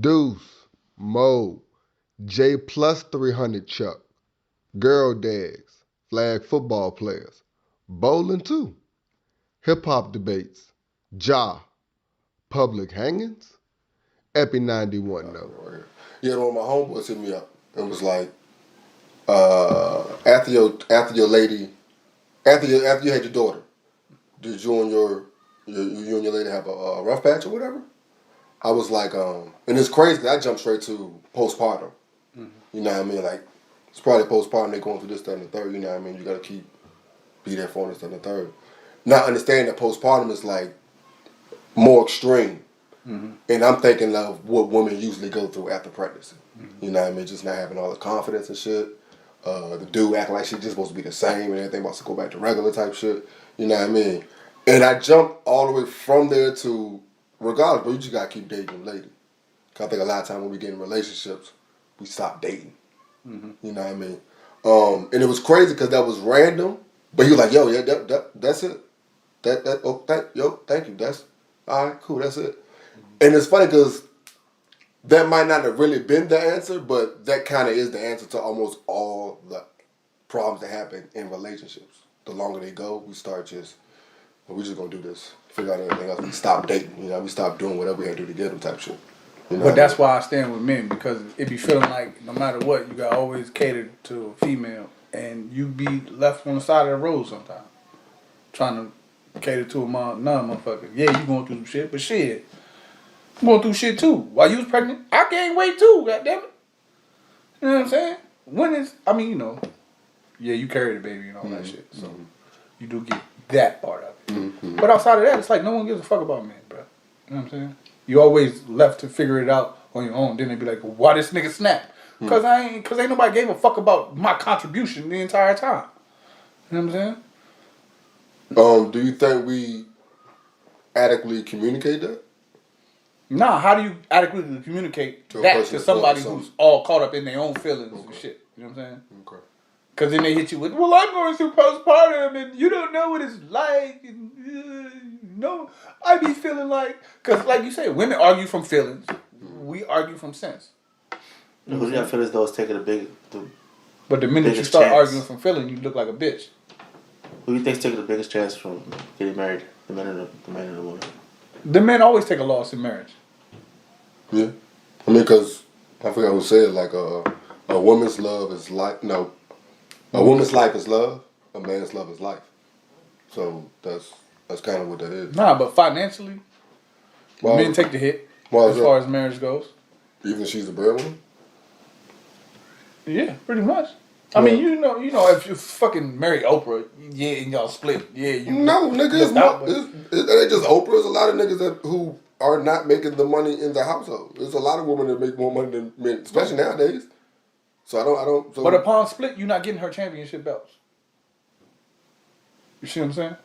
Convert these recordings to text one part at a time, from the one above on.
Deuce, Mo, J plus 300 Chuck, girl dads, flag football players, bowling too, hip hop debates, Ja, public hangings, Eppy 91 no. Yeah, one of my homeboys hit me up and was like, after your lady, after you had your daughter, did you and your lady have a rough patch or whatever? I was like, and it's crazy 'cause I jumped straight to postpartum. Mm-hmm. You know what I mean? Like, it's probably postpartum. They going through this, that, and the third. You know what I mean? You got to be there for this, that, and the third. Not understanding that postpartum is like more extreme. Mm-hmm. And I'm thinking of what women usually go through after pregnancy. Mm-hmm. You know what I mean? Just not having all the confidence and shit. The dude acting like she's just supposed to be the same and everything about to go back to regular type shit. You know what I mean? And I jumped all the way from there to, regardless, but you just got to keep dating lady. Because I think a lot of times when we get in relationships, we stop dating. Mm-hmm. You know what I mean? And it was crazy because that was random. But he was like, yo, yeah, that's it. Thank you. That's, all right, cool, that's it. And it's funny because that might not have really been the answer, but that kind of is the answer to almost all the problems that happen in relationships. The longer they go, we start just, well, we just gonna do this, figure out everything else. We stop dating, you know, we stop doing whatever we had to do to get them type shit. You know but that's why I stand with men, because it be feeling like no matter what, you gotta always cater to a female, and you be left on the side of the road sometimes, trying to cater to a motherfucker. Yeah, you going through some shit, but shit, I'm going through shit too. While you was pregnant, I gained weight too, goddammit. You know what I'm saying? Yeah, you carry the baby and all that shit, so you do get that part of it. Mm-hmm. But outside of that, it's like no one gives a fuck about men, bro. You know what I'm saying? You always left to figure it out on your own. Then they be like, why this nigga snap? Cause ain't nobody gave a fuck about my contribution the entire time. You know what I'm saying? Do you think we adequately communicate that? Nah, how do you adequately communicate that to somebody who's all caught up in their own feelings and shit? You know what I'm saying? Okay. Because then they hit you with, well, I'm going through postpartum and you don't know what it's like. And, I be feeling like, because like you say, women argue from feelings. We argue from sense. Who do you feel as though it's taking but the minute you start arguing from feeling, you look like a bitch. Who do you think's taking the biggest chance from getting married? The man or the woman? The men always take a loss in marriage. Yeah. I mean, because I forgot who said, like, a woman's love is life. No. A woman's life is love. A man's love is life. So that's kind of what that is. Nah, but financially, men take the hit as far as marriage goes. Even if she's the breadwinner? Yeah, pretty much. I mean, you know, if you fucking marry Oprah, yeah, and y'all split, yeah, you. No, nigga, it ain't just Oprah. There's a lot of niggas who are not making the money in the household. There's a lot of women that make more money than men, especially nowadays. So I don't. So but upon split, you're not getting her championship belts. You see what I'm saying?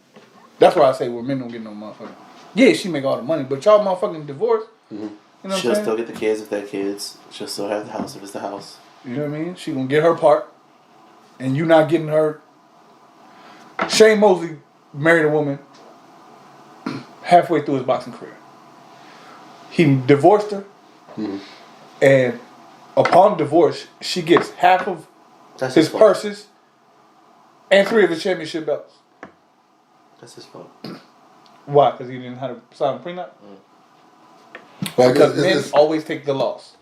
That's why I say, well, men don't get no motherfucker. Yeah, she make all the money, but y'all motherfucking divorced. Mm-hmm. You know what I'm saying? She'll still get the kids if they're kids. She'll still have the house if it's the house. You know what I mean? She gonna get her part, and you not getting her. Shane Mosley married a woman halfway through his boxing career. He divorced her, and upon divorce, she gets half of his purses and 3 of his championship belts. That's his fault. Why? Because he didn't know how to sign a prenup? Well, because men always take the loss.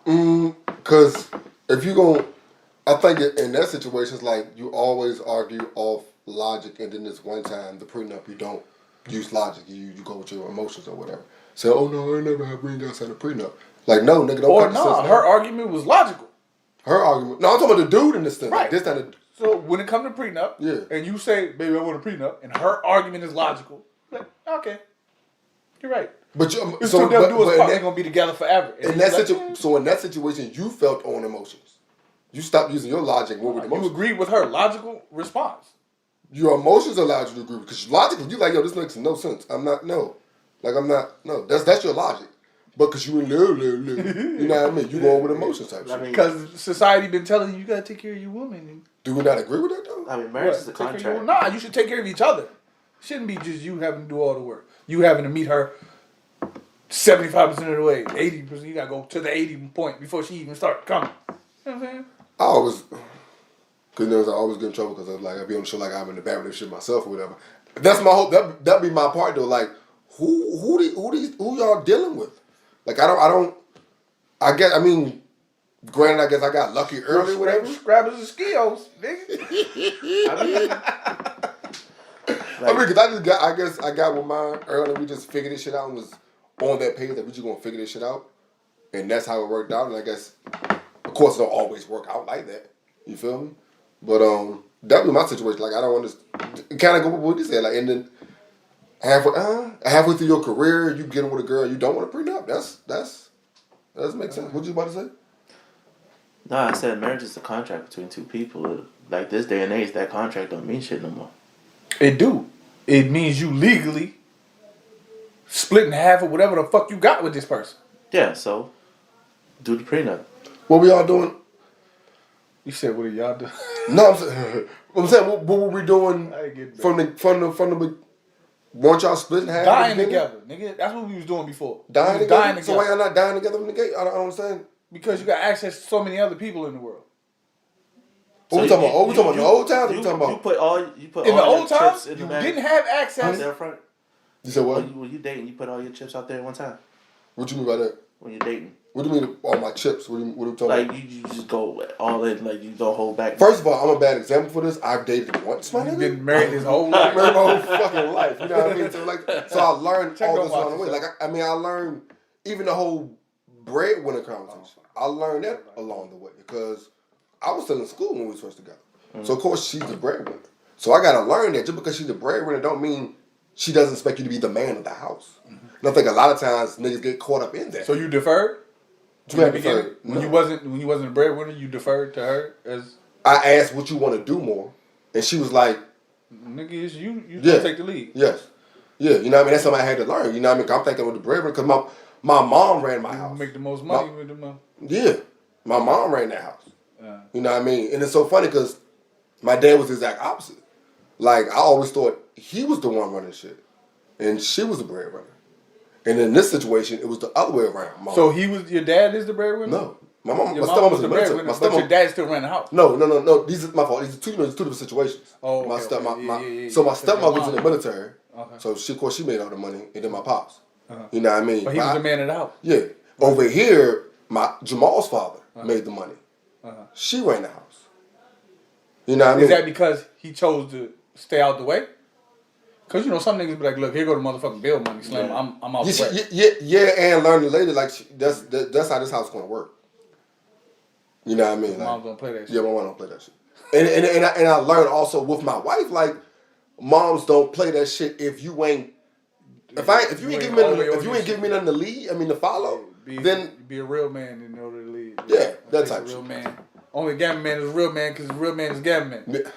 Because if you go, I think in that situation, it's like you always argue off logic, and then this one time, the prenup, you don't use logic. You go with your emotions or whatever. Say, oh no, I never have bring down sign a prenup. Like, no, nigga, don't cut the sense. Her argument was logical. Her argument. No, I'm talking about the dude in this thing. Right. Like, this time. So when it comes to prenup, and you say, baby, I want a prenup, and her argument is logical, like, okay, you're right. But they're probably gonna be together forever. In that so in that situation, you felt on emotions. You stopped using your logic. What with emotions? You agreed with her logical response. Your emotions allowed you to agree because logically, you like, yo, this makes no sense. I'm not. That's your logic. But because you in love, you know what I mean? You going with emotions type shit. Because society been telling you gotta take care of your woman. Do we not agree with that though? I mean, marriage is a contract. Nah, you should take care of each other. Shouldn't be just you having to do all the work. You having to meet her 75% of the way, 80%. You gotta go to the 80 point before she even start coming. You know what I'm saying? I always, cause I always get in trouble because I be on the show like I'm in the bad relationship myself or whatever. That's my hope. That be my part though. Like who y'all dealing with? Like I don't. I guess I mean. Granted, I guess I got lucky early, whatever. Scrabbers and skills, nigga. Because I guess I got with mine early. We just figured this shit out and was on that page that we just gonna figure this shit out, and that's how it worked out. And I guess, of course, it don't always work out like that. You feel me? But that was my situation. Like I don't want to kind of go with what you said. Like and then halfway through your career, you get in with a girl you don't want to prenup. That doesn't make sense. What you about to say? No, I said marriage is a contract between two people. Like this day and age, that contract don't mean shit no more. It do. It means you legally splitting half of whatever the fuck you got with this person. Yeah, so do the prenup. What we all doing? You said, what are y'all doing? No, I'm saying what were we doing from the weren't y'all splitting half? Dying together, nigga. That's what we was doing before. Dying We was together? dying together. So why y'all not dying together from the gate? I don't understand. Because you got access to so many other people in the world. What we talking about? We talking about the old times? What we talking about? You put all In the your old times, chips in you the bag didn't have out access. there front. You said what? When you dating, you put all your chips out there at one time. What you mean by that? When you're dating, What do you mean all my chips? What are you talking like about? you just go all in, like you don't hold back. First of all, I'm a bad example for this. I've dated once, my You've nigga. been married his whole I've life. married my whole fucking life. You know what I mean? So I learned Check all your this along the way. boxes, Like I learned even the whole breadwinner conversation. I learned that along the way because I was still in school when we was first together. Mm-hmm. So of course she's the breadwinner. So I gotta learn that just because she's the breadwinner don't mean she doesn't expect you to be the man of the house. Mm-hmm. And I think a lot of times niggas get caught up in that. So you deferred? Deferred. When you wasn't a breadwinner, you deferred to her as I asked what you want to do more, and she was like, nigga, it's you yeah, take the lead. Yes. Yeah, you know what I mean? That's something I had to learn. You know what I mean? I'm thinking with the breadwinner because my mom ran my house. Make the most money with the money. Yeah. My mom ran that house. You know what I mean? And it's so funny because my dad was the exact opposite. Like, I always thought he was the one running shit. And she was the breadwinner. And in this situation, it was the other way around. So your dad is the breadwinner? No. My mom was the breadwinner, but your dad still ran the house. No. These are my fault. These are two different situations. Oh, my okay. So my stepmother was in the military. Okay. So of course she made all the money, and then my pops. You know what I mean? But he was the man of the house. Yeah. Over here, Jamal's father made the money. She ran the house. You know what I mean? Is that because he chose to stay out the way? Because, some niggas be like, look, here go the motherfucking bill money, Slim. Yeah. I'm out the way. Yeah, and learning later, like, that's how this house going to work. You know what I mean? Your mom don't play that shit. Yeah, my mom don't play that shit. And I learned also with my wife, like, moms don't play that shit if you ain't giving me nothing to lead, to follow, then be a real man in order to lead. Yeah, that type of real shit. Man. Only Gavin man is a real man because the real man is Gavin man. Yeah.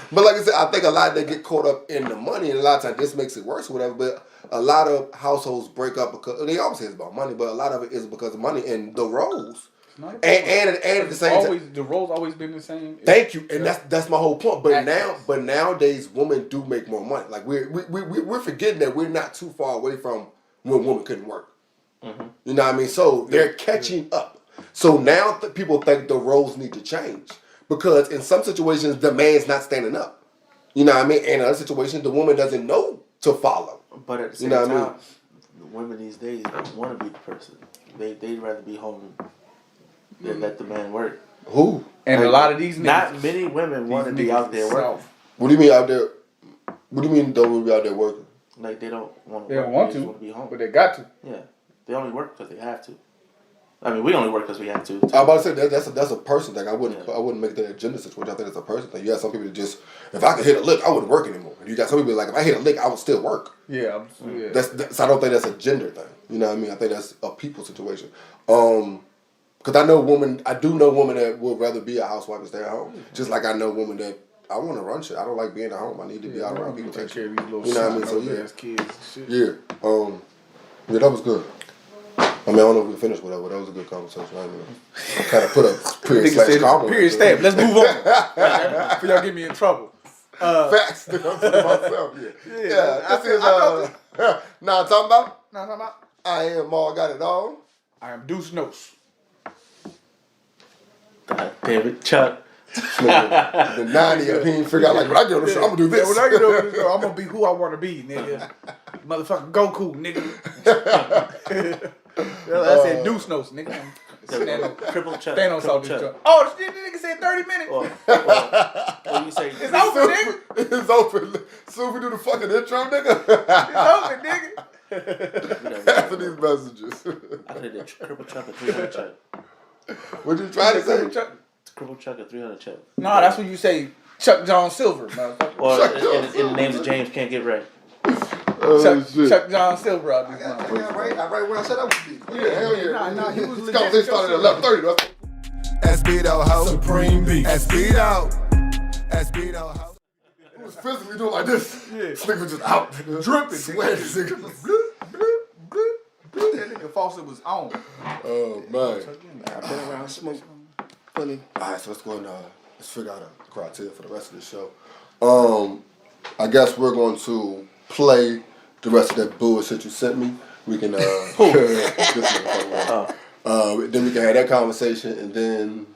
But like I said, I think a lot of they get caught up in the money, and a lot of times this makes it worse or whatever. But a lot of households break up because they always say it's about money, but a lot of it is because of money and the roles. And at the same time, the roles always been the same. Thank you, and that's my whole point. But nowadays, women do make more money. Like we're forgetting that we're not too far away from when women couldn't work. Mm-hmm. You know what I mean? So they're catching up. So now people think the roles need to change because in some situations the man's not standing up. You know what I mean? And in other situations the woman doesn't know to follow. But at the same time, the women these days don't want to be the person. They'd rather be home than let the man work. Who? And a lot of these niggas, not many women want to be out there working. What do you mean out there? What do you mean don't be out there working? Like they don't want to. They don't want to, be home, but they got to. Yeah, they only work because they have to. I mean, we only work because we have to. I'm about to say that's a person thing. I wouldn't make that a gender situation. I think it's a person thing. You got some people that just, if I could hit a lick, I wouldn't work anymore. And you got some people like, if I hit a lick, I would still work. Yeah, So I don't think that's a gender thing. You know what I mean? I think that's a people situation. Because I do know women that would rather be a housewife and stay at home. Just like I know women that I want to run shit. I don't like being at home. I need to be out around people. Take care of these little, you know what I mean? So kids and shit. Yeah. Yeah, that was good. I mean, I don't know if we finished with that, but that was a good conversation. I kind of put a period/comma. Period stamp. Let's move on. Before y'all get me in trouble. Facts. I'm talking about myself. Yeah. This is now I'm talking about. Now I'm talking about. I am all got it all. I am Deuce Nose. David Chuck. The 90, he ain't figure out like when I get on the show, I'm gonna do this. When I get over this show, I'm gonna be who I want to be, nigga. Motherfucking Goku, nigga. I said Deuce Nose, nigga. Triple Chuck. Thanos triple off this Chuck. joint. Oh, this nigga said 30 minutes. Or you say It's open, nigga. It's open. Soon we do the fucking intro, nigga. It's open, nigga. After these messages. I think the triple Chuck or 300 Chuck. What you trying to say? Triple Chuck or 300 Chuck. Nah, that's when you say Chuck John Silver, motherfucker. Or in the names of James can't get right. Chuck John Silver out this I motherfucker. right where I said I would be. Yeah, hell yeah. Nah, he was This legit. conversation started at 11:30. Speedo ho. Supreme beef. Speedo. Speedo ho. He was physically doing like this. Yeah. This nigga was just out. Dripping. Sweating. Nigga. That nigga faucet was on. Oh, man. I've been around smoke. Funny. Alright, so let's go and let's figure out a criteria for the rest of the show. I guess we're going to play the rest of that bullshit you sent me. We can this motherfucker. Then we can have that conversation, and then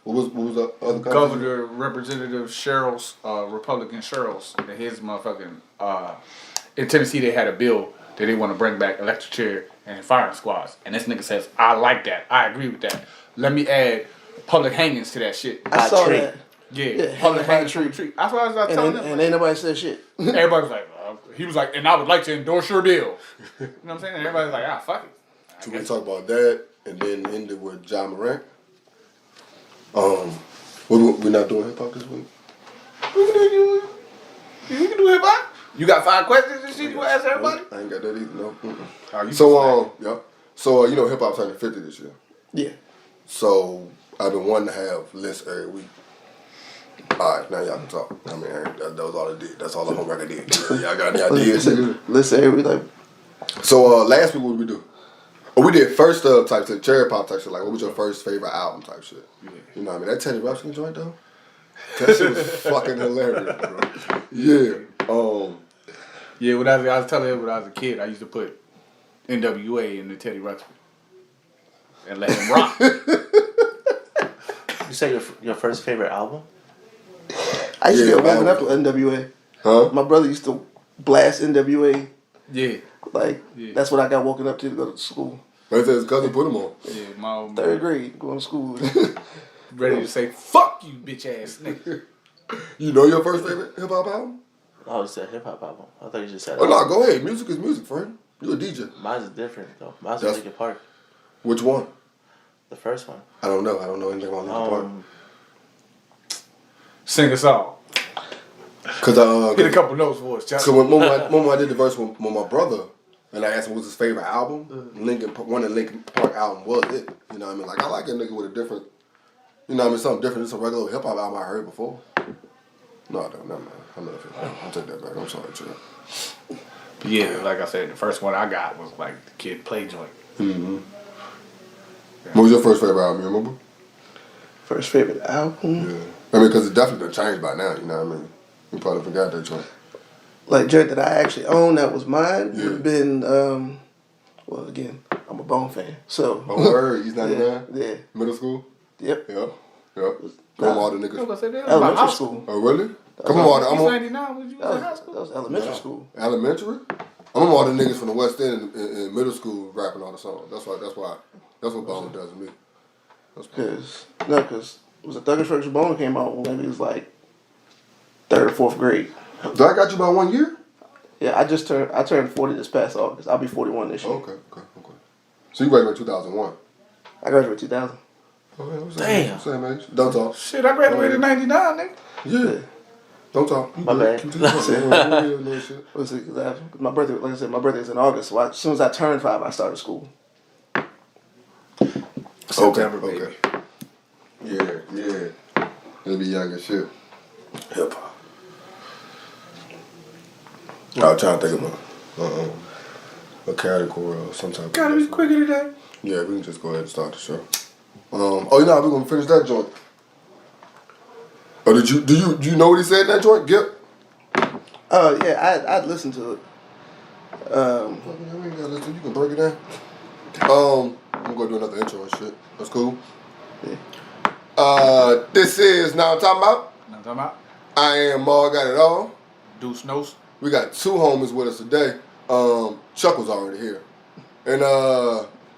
what was the other conversation? Governor Representative Sherrill's Republican Sherrill's his motherfucking in Tennessee they had a bill that they want to bring back electric chair and firing squads, and this nigga says I like that, I agree with that. Let me add public hangings to that shit. I saw that. Yeah, public hangings from a tree. That's what I was telling them. And ain't nobody said shit. Everybody was like, he was like, and I would like to endorse your deal. You know what I'm saying? And everybody was like, fuck it. So we talk about that, and then ended with Ja Morant. We're not doing hip hop this week. You can do hip hop. You got 5 questions and shit you want to ask everybody? I ain't got that either. No. Oh, So yeah. So you know, hip hop turning 50 this year. Yeah. So I've been wanting to have lists every week. Alright, now y'all can talk. I mean, that was all I did. That's all the homework I did. Y'all got any ideas? Listen, we like. So last week, what did we do? Oh, we did first type shit, cherry pop type shit. Like, what was your first favorite album type shit? Yeah. You know what I mean? That Teddy Ruxpin joint though, that shit was fucking hilarious, bro. Yeah. Yeah, when I was telling him when I was a kid, I used to put NWA in the Teddy Ruxpin and let him rock. You say your first favorite album? I used to get woken up to NWA. Huh? My brother used to blast NWA. Yeah. That's what I got woken up to go to school. That's his cousin put him on. Yeah, my old 3rd grade, going to school. ready to say, fuck you, bitch ass nigga. You know your first favorite hip hop album? Oh, it's a hip hop album. I thought you just said. Oh no, go ahead. Music is music, friend. You a DJ. Mine's different though. Mine's Linkin Park. Which one? The first one. I don't know. I don't know anything about Linkin Park. Sing a song. Cause Get a couple notes for us, Chuck. So when I did the verse with my brother, and I asked him what's his favorite album, one of the Linkin Park album was it. You know what I mean? Like I like a nigga with a different, you know what I mean, something different. Just a regular hip hop album I heard before. No, never mind. I'm not. I'll take that back. I'm sorry, Chuck. Yeah, like I said, the first one I got was like the Kid Play joint. Mm-hmm. Yeah. What was your first favorite album? You remember? First favorite album? Yeah. I mean, because it definitely done changed by now. You know what I mean? You probably forgot that joint. Like joint that I actually own that was mine Yeah. would have been. Well, again, I'm a Bone fan, so. Oh, word. He's 99? Yeah. Middle school? Yep. Yep. Come on, all the niggas. Elementary school. Oh, really? Come on, I'm on. 99 when you was in high school? That was elementary school. Elementary? I'm all the niggas from the West End in middle school rapping all the songs. That's what Bone does to me. Because it was a Thuggish Ferguson Bone came out when he was like 3rd or 4th grade. Did I got you by 1 year? Yeah, I turned 40 this past August. I'll be 41 this year. Okay. So you graduated 2001. I graduated 2000. Damn. Same age. Don't talk. Shit, I graduated in 99, nigga. Yeah. Don't talk. My bad. What's it? 'Cause my birthday, like I said, my birthday is in August. So as soon as I turned 5, I started school. September, Okay. baby. Yeah. It'll be young as shit. Hip hop. I was trying to think of a category or some type. Gotta be quicker today. Yeah, we can just go ahead and start the show. We're gonna finish that joint. Oh, do you know what he said in that joint, Gip? Yeah, I'd listen to it. You ain't gotta listen. You can break it down. I'm gonna do another intro and shit. That's cool. Yeah. This is Now I'm Talking About. Now I'm talking about I am Mar Got It All. Deuce Nose. We got two homies with us today. Chuck was already here. And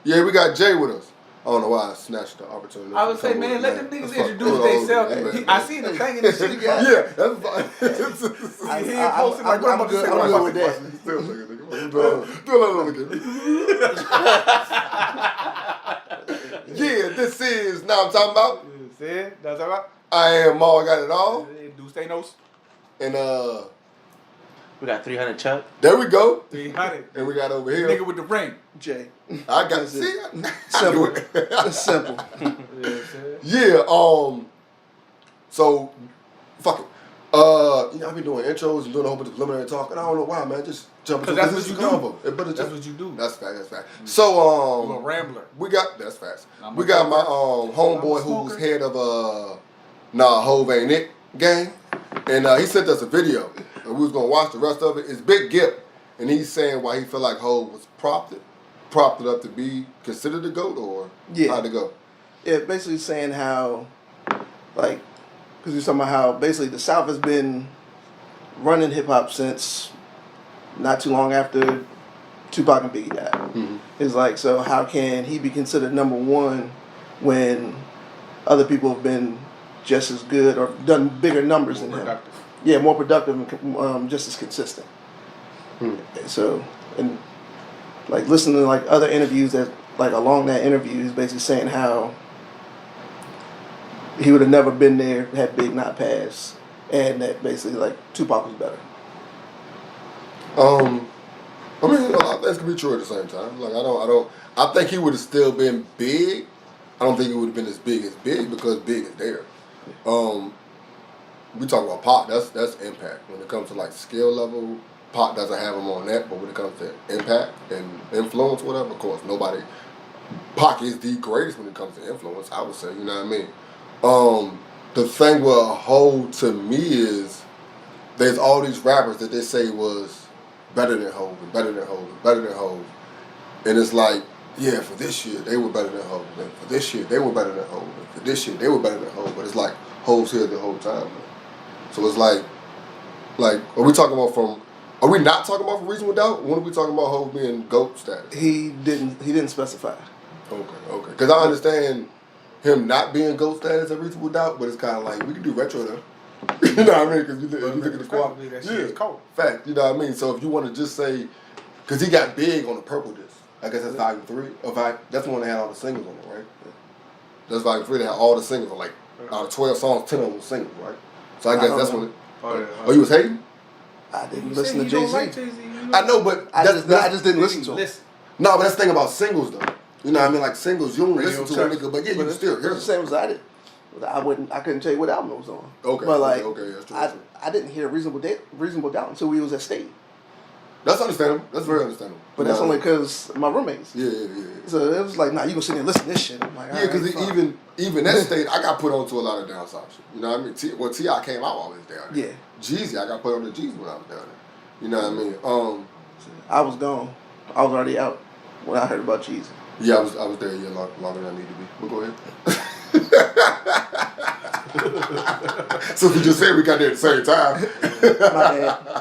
yeah, we got Jay with us. I don't know why I snatched the opportunity. I would say, man, let them niggas introduce themselves. I seen the thing in the shit. Yeah, that's fine. He ain't posted like what I'm good. about to I'm good say. with that. Still nigga. Do another look at me. Yeah, this is Now I'm Talking About. See? That's all right. I am Mar Got It All. Deuce Thanos. And We got 300 Chuck. there we go. 300. And we got over here. Nigga with the ring. Jay. I got see. Simple. It's simple. Yeah. So, fuck it. I've been doing intros and doing a whole bunch of preliminary talk, and I don't know why, man. Just jumping. Because that's what you do. But it's That's what you do. That's fact. That's fact. So, You're a rambler. we got that's fast. I'm We a got my smoker. homeboy I'm a who's smoker. head of Hove Ain't It gang, and he sent us a video, and we was gonna watch the rest of it. It's Big Gip, and he's saying why he felt like Hove was propped it up to be considered the GOAT, or how'd it go? Yeah, basically saying how, like, because he's talking about how basically the South has been running hip hop since not too long after Tupac and Biggie died. Mm-hmm. It's like, so how can he be considered number one when other people have been just as good or done bigger numbers than him? Productive. Yeah, more productive and just as consistent. So, and like listening to like other interviews that like along that interview, he's basically saying how he would have never been there had Big not passed, and that basically like Tupac was better. I mean, a lot of things can be true at the same time. Like I think he would have still been big. I don't think he would have been as big because Big is there. We talk about Pac, that's impact. When it comes to like skill level, Pac doesn't have him on that, but when it comes to impact and influence, whatever, of course, Pac is the greatest when it comes to influence, I would say, you know what I mean? The thing with Hov to me is there's all these rappers that they say was better than Hov and better than Hov and better than Hov. And it's like, yeah, for this year, they were better than Hov. And for this year, they were better than Hov. And for this year, they were better than Hov. But it's like, Hov's here the whole time, man. So it's like, are we not talking about for reasonable doubt? When are we talking about Hov being GOAT status? He didn't specify. Okay. Because I understand him not being GOAT status at reasonable doubt, but it's kind of like, we can do retro though. You know what I mean? Because you look at the squad. That shit is cold. Fact, you know what I mean? So if you want to just say, because he got big on the purple disc. I guess that's volume 3. That's the one that had all the singles on it, right? That's volume 3 that had all the singles on, like, out of 12 songs, 10 of them were singles, right? So I guess that's when it. Oh, you was hating? I didn't listen to Jay-Z. Like Jay-Z. I know, but I just didn't listen to him. No, but that's the thing about singles, though. You know what I mean? Like singles, you don't listen to a touch. nigga, but yeah, you can still hear It's the them. same as I did. I couldn't tell you what album it was on. Okay, But like, okay, that's true. I didn't hear Reasonable Doubt until we was at state. That's understandable. That's very understandable. But that's only because my roommates. Yeah. So it was like, nah, you gonna sit there and listen to this shit. I'm like, Yeah, because all right, even that state, I got put onto a lot of down south shit. You know what I mean? T.I. came out while I was down there. Yeah. Jeezy, I got put on the Jeezy when I was down there. You know what I mean? I was gone. I was already out when I heard about Jeezy. Yeah, I was there a year longer than I need to be. But go ahead. So we just said we got there at the same time.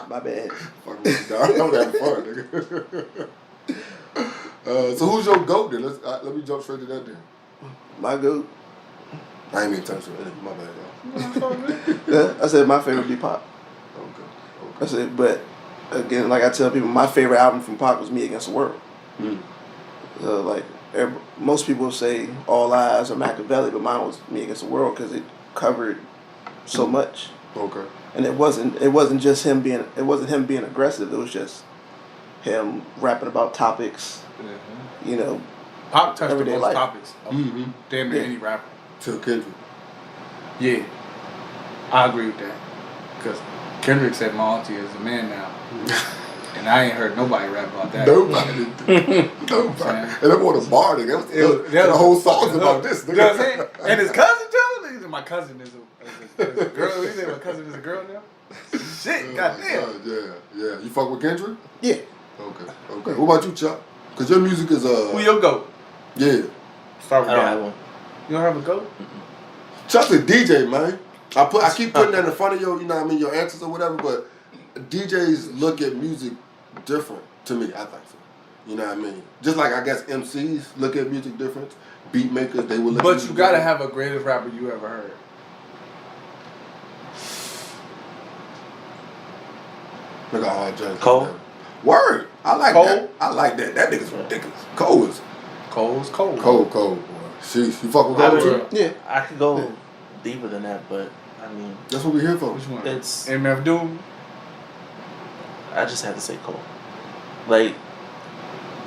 My bad. Fuck me, dog. I'm having fun, nigga. So who's your GOAT then? Let me jump straight to that then. My goat. I ain't mean to touch it. My bad, y'all. Yeah, I said my favorite be Pop. Okay. I said, but again, like I tell people, my favorite album from Pop was Me Against the World. So like most people say All Eyes or Machiavelli, but mine was Me Against the World because it covered so much. Okay. And it wasn't just him being aggressive. It was just him rapping about topics. Mm-hmm. You know, Pop touched the everyday most life. topics of damn near any rapper. Till Kendrick. Yeah, I agree with that. Because Kendrick said my auntie is a man now. And I ain't heard nobody rap about that. Nobody. And I want a bar, nigga. The whole song's about this, nigga. You know what I'm saying? And his cousin too? And my cousin is a Girl, you say my cousin is a girl now? Shit, goddamn. Yeah. You fuck with Kendrick? Yeah. Okay. What about you, Chuck? Because your music is Who your goat? Yeah. Start with I don't that. have one. You don't have a goat? Chuck's a DJ, man. I keep putting that in front of your, you know what I mean, your answers or whatever, but DJs look at music different to me, I think so. You know what I mean? Just like I guess MCs look at music different, beat makers, they will look at But music you gotta different. have a greatest rapper you ever heard. Look at James Cole? Word. I like Cole? that. I like that. That nigga's ridiculous. Cole is Cole's Cole. Cole, boy. Sheesh. You fuck with I Cole would- too? Yeah. I could go deeper than that, but I mean, That's what we here for. Which one? it's. MF Doom. I just had to say Cole. Like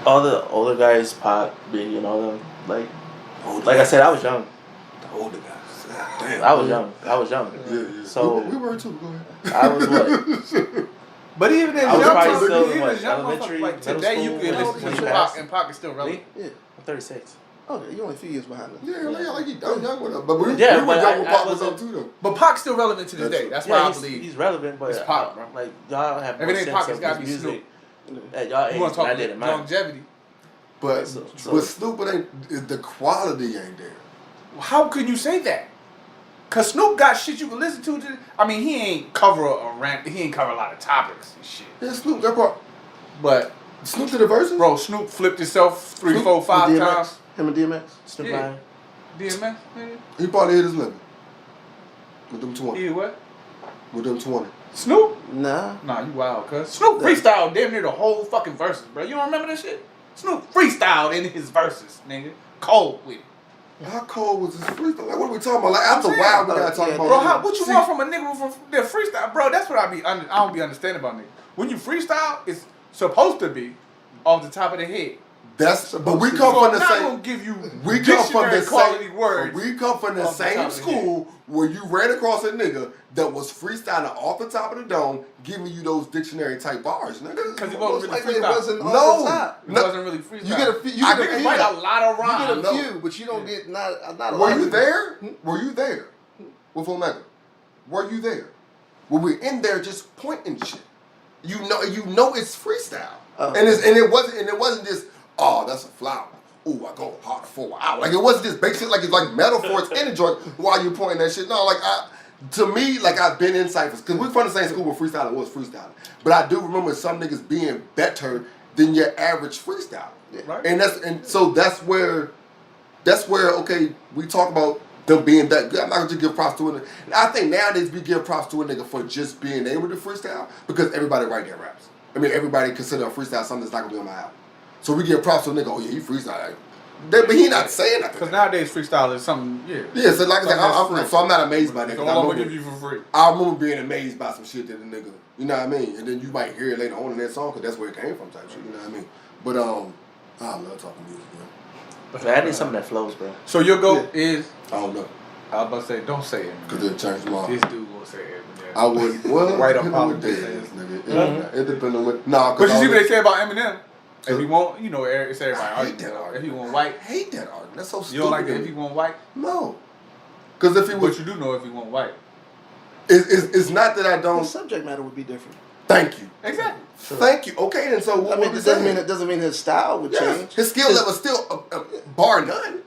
all the older guys, Pac, Biggie, and all them. Like I said, I was young. The older guys. Damn. I was young. Yeah. So we were too. Go ahead. I was what? But even as I was young probably motherfuckers, still in, even what, as young elementary, motherfuckers, like middle today, you school, can when listen it to was Pac, fast. and Pac is still relevant. Yeah. I'm 36. Okay, you're only a few years behind us. Yeah, like I'm young with him. But we Yeah, were but young when I Pop was wasn't- up too, though. But Pac's still relevant to this That's day. true. That's Yeah, why I he's, believe. he's relevant, but It's Pac, bro. like y'all have more Everything sense Pac has of gotta his be music Snoop. at y'all You age want to than I talk did at mine. longevity? But So- with Snoop, it ain't, the quality ain't there. How can you say that? Cause Snoop got shit you can listen to. I mean, he ain't cover a rant. He ain't cover a lot of topics and shit. Yeah, Snoop, that part. But Snoop to the verses? bro, Snoop flipped himself 3, Snoop 4, 5 DMX. times. Him and DMX. Snoop Yeah. Lion. DMX, nigga. He probably hit his limit. With them 20. Yeah, what? With them 20. Snoop? Nah. Nah, you wild, cuz. Snoop freestyled damn near the whole fucking verses, bro. You don't remember that shit? Snoop freestyled in his verses, nigga. Cold with it. How cold was his freestyle? Like, what are we talking about? Like, after a I'm while, we saying, gotta talk yeah, about. Bro, what you See, want from a nigga from their freestyle? Bro, that's what I don't be understanding about niggas. When you freestyle, it's supposed to be off the top of the head. But we So come from I'm the not same. gonna give you We come from dictionary the quality same. words. We come from the off the top same of the school where you ran across a nigga that was freestyling off the top of the dome, giving you those dictionary type bars, nigga. Because he Most wasn't really likely it freestyle. wasn't No. off the top. It wasn't really freestyle. You get a few. You I get a didn't few. write a lot of You rhymes. get a No. few, but you don't get not a Were lot. you there? Were you there with Omega? Were you there? Were we in there just pointing shit? You know it's freestyle, and it wasn't just that's a flower. Ooh, I go hard for an hour. Like it wasn't just basic. Like it's like metaphors in the joint while you pointing that shit. No, like to me, like I've been in ciphers because we're from the same school where freestyling was freestyling. But I do remember some niggas being better than your average freestyle. Right. And so that's where okay, we talk about them being that good. I'm not gonna just give props to it. I think nowadays we give props to a nigga for just being able to freestyle because everybody write their raps. I mean, everybody consider a freestyle something that's not gonna be on my album. So we give props to a nigga. Oh yeah, he freestyle. But he not saying nothing. Because nowadays freestyle is something, yeah. Yeah, so like I said, Something I'm not amazed by that. So 'cause all I'm gonna give you for free. I remember being amazed by some shit that a nigga, you know what I mean? And then you might hear it later on in that song because that's where it came from type shit, you know what I mean? But I love talking music, man. But I need something that flows, bro. So your goat is, I don't know. I was about to say, don't say it. Because it'll change tomorrow. This dude will say it. I would, well, Right up depending on on what the day day. it is, nigga. It depends on what, nah, But because you see what they say about Eminem? If So- he want, you know, it's everybody I hate arguing. that If argument. he want white, I hate that argument. That's so stupid. you don't like that to if me. he want white? No. Because if he But was, you do know if he want white. it's not that I The don't, subject matter would be different. thank you. Exactly. Thank you. Okay, then so I what mean, we it doesn't saying? mean his style would Yes. change. His skill level is still bar none.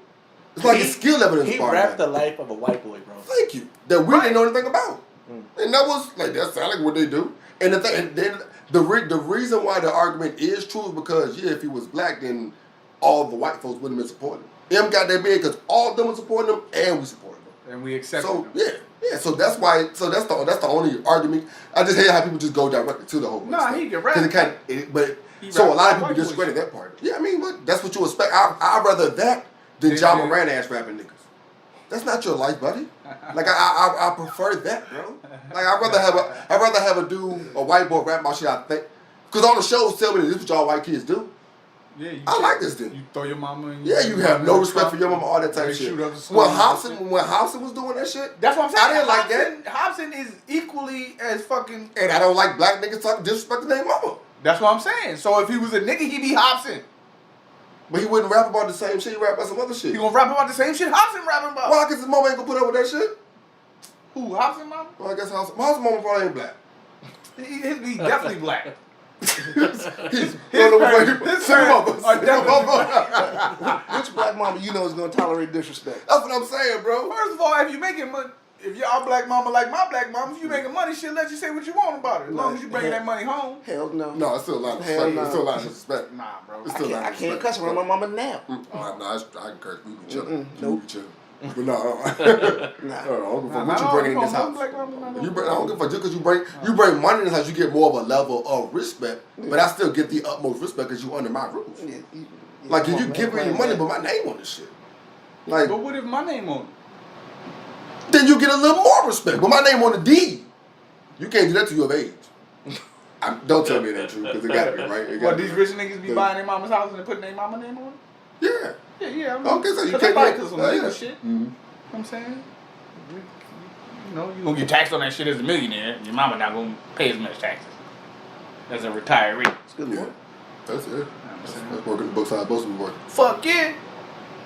It's like his skill level is He bar rapped the none. life of a white boy, bro. Thank you. That we didn't know anything about. Mm. And that was like that sounded like what they do. And the thing, and then the reason why the argument is true is because if he was black, then all the white folks wouldn't have been supporting him. Him got that big because all of them were supporting him and we supported him. And we accept So it. yeah. So that's why. So that's the only argument. I just hate how people just go directly to the whole. Nah, he can rap. Because it kind of, but He so a rap lot of like people white discredit boys. that part. Yeah, I mean, but that's what you expect. I'd rather that than Ja Morant ass rapping niggas. That's not your life, buddy. Like I prefer that, bro. Like I'd rather have a dude, a white boy rap about shit I think. Because all the shows tell me that this is what y'all white kids do. Yeah, you I like this dude. You throw your mama in Yeah, you have no respect for your mama, all that type They of shit. shoot up the When schools Hobson was doing that shit, That's what I'm saying. I didn't like that. Hobson is equally as fucking. And I don't like black niggas talking disrespecting their mama. That's what I'm saying. So if he was a nigga, he'd be Hobson. But he wouldn't rap about the same shit. He rap about some other shit. He gonna rap about the same shit Hobson rapping about. Why? Because his mama ain't gonna put up with that shit. Who, Hobson mama? Well, I guess Hobson mama probably ain't black. He definitely black. His parents are Which black mama you know is gonna tolerate disrespect? That's what I'm saying, bro. First of all, if you making money, if y'all black mama like my black mama, if you making money, she'll let you say what you want about it. As long as you bringing that money home. Hell no. No, it's still a lot of Hell disrespect. no. It's still a lot of disrespect. Nah, bro. It's still a lot I of can't disrespect. cuss around my mama now. I can curse. We be chilling. Nope. We be chilling. But no, I Nah. don't give a fuck what you bring in this house. Black mama, You bring, I don't give a fuck just because you bring money in this house, you get more of a level of respect. But I still get the utmost respect because you under my roof. Yeah, Like, come you on, give me man, money, man. but my name on this shit. Like, But what if my name on it? then you get a little more respect. But my name on the deed. You can't do that till you have age. Don't tell me it ain't true, because it gotta be, right? It What, gotta these be. rich niggas be buying their mama's house and putting their mama name on it? Yeah. Yeah, I mean, Okay, so you cause can't they buy get- some yeah. legal shit. Mm-hmm. You know what I'm saying? You know, you gonna get taxed on that shit as a millionaire. Your mama not gonna pay as much taxes as a retiree. It's good Yeah. point. That's it. That's working the books how it's supposed to be working. Fuck yeah.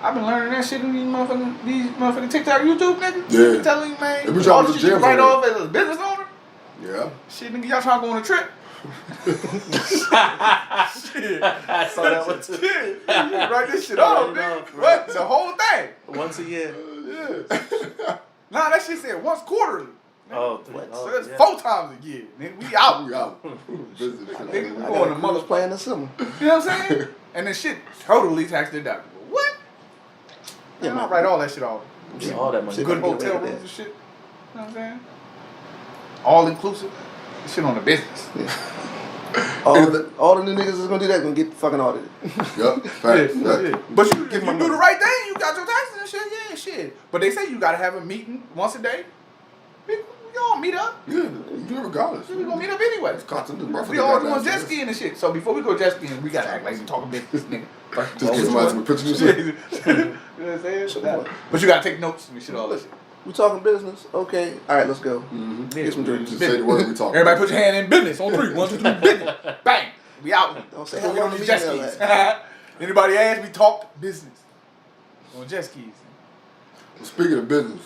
I've been learning that shit in these motherfucking TikTok, YouTube niggas. Yeah. I'm telling you, man. They be All trying the to shit you jam write for off as a business owner. Yeah. Shit, nigga, y'all trying to go on a trip? Shit. I saw that one too. Shit. You write this shit off, Yeah, nigga. bro. What? The whole thing. Once a year. Nah, that shit said once quarterly. Oh, So that's yeah. 4 times a year. Nigga, we out. We out. Visit it. Nigga, we I going got to a cruise motherfucker. plan this summer. You know what I'm saying? And then shit totally tax deductible. What? Yeah, Man, I man. write all that shit off. Yeah, all that money. Shit. Good Get hotel rid of rooms that. and shit. You know what I'm saying? All inclusive. This shit on the business. All the new niggas that's gonna do that gonna get fucking audited. Yup. Facts. Yeah. But you, if Give you my do money. the right thing, you got your taxes and shit. Yeah, shit. But they say you gotta have a meeting once a day. We all meet up. Yeah, you do it regardless. We gonna meet up anyway. It's constant. The rough We all doing jet skiing and shit. So before we go jet skiing, we gotta act like we talking business, nigga. First, Just get somebody some pictures and shit. You know what I'm saying? But you gotta take notes and shit, all that shit. We talking business? Okay. All right, let's go. Get some drinks. Just say the word we talking. Everybody put your hand in business on 3. 1, 2, 3, business. Bang. We out. Don't say Go how get on long these you jet email skis. Anybody ask, we talked business. On jet skis. Speaking of business,